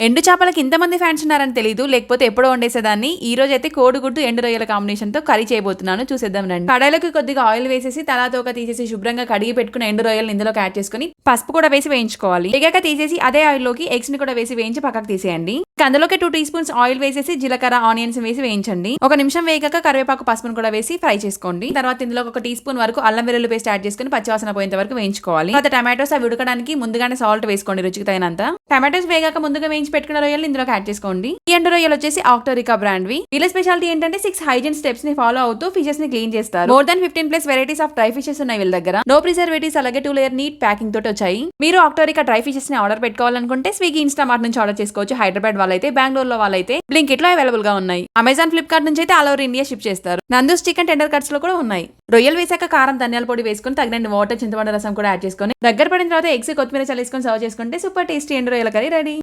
ఎండు చేపలకి ఇంతమంది ఫ్యాన్స్ ఉన్నారని తెలియదు, లేకపోతే ఎప్పుడో వండేసేదాన్ని. ఈ రోజు అయితే కోడిగుడ్డు ఎండు రొయ్యల కాంబినేషన్ తో కర్రీ చేయబోతున్నాను, చూసేద్దాం రండి. కడాయిలోకి కొద్దిగా ఆయిల్ వేసేసి తలాతోక తీసేసి శుభ్రంగా కడిగి పెట్టుకుని ఎండు రొయ్యలు ఇందులోకి యాడ్ చేసుకుని పసుపు కూడా వేసి వేయించుకోవాలి. వేగాక తీసేసి అదే ఆయిల్ లోకి ఎగ్స్ ని కూడా వేసి వేయించి పక్కకు తీసేయండి. అందులోకి 2 టీ స్పూన్స్ ఆయిల్ వేసేసి జీలకర్ర ఆనియన్స్ వేసి వేయించండి. ఒక నిమిషం వేగాక కరివేపాకు పసుపును కూడా వేసి ఫ్రై చేసుకోండి. తర్వాత ఇందులో 1 టీ స్పూన్ వరకు అల్లం వెల్లుల్లి పేస్ట్ యాడ్ చేసుకుని పచ్చివాసన పోయేంత వరకు వేయించుకోవాలి. తర్వాత టమాటోస్ అవి ఉడకడానికి ముందుగానే సాల్ట్ వేసుకోండి రుచికి తగినంత. టమాటోస్ వేగాక ముందుగా వేయించి పెట్టుకున్న రొయ్యలు ఇందులోకి యాడ్ చేసుకోండి. ఈ ఎండు రొయ్యలు వచ్చేసి ఆక్టోరికా బ్రాండ్ వి. వీళ్ళ స్పెషాలిటీ ఏంటంటే 6 హైజీన్ స్టెప్స్ ని ఫాలో అవుతూ ఫిషెస్ ని క్లీన్ చేస్తారు. More than 15+ varieties of dry fishes ఉన్నాయి వీళ్ళ దగ్గర. నో ప్రిజర్వేటివ్స్, అలాగే 2 లేయర్ నీట్ ప్యాకింగ్ తోటి వచ్చాయి. మీరు ఆక్టోరికా డ్రై ఫిషెస్ ని ఆర్డర్ పెట్టుకోవాలనుకుంటే స్విగ్గీ, ఇన్స్టామార్ట్ నుంచి ఆర్డర్ చేసుకోవచ్చు. హైదరాబాద్ వాళ్ళైతే, బెంగళూరులో వాళ్ళైతే బ్లింకిట్ లో అవైలబుల్ గా ఉన్నాయి. అమెజాన్, ఫ్లిప్కార్ట్ నుంచి అయితే ఆల్ ఓవర్ ఇండియా షిప్ చేస్తారు. నందూస్ చికెన్ టెండర్ కట్స్ లో కూడా ఉన్నాయి. రొయ్యలు వేసాక కారం, ధనియాల పొడి వేసుకుని తగినంత వాటర్, చింతపండు రసం కూడా యాడ్ చేసుకుని దగ్గర పడిన తర్వాత ఎగ్స్, కొత్తిమీర చల్లేసుకొని సర్వ్ చేసుకుంటే సూపర్ టేస్టీ ఎండు రొయ్యల కర్రీ రెడీ.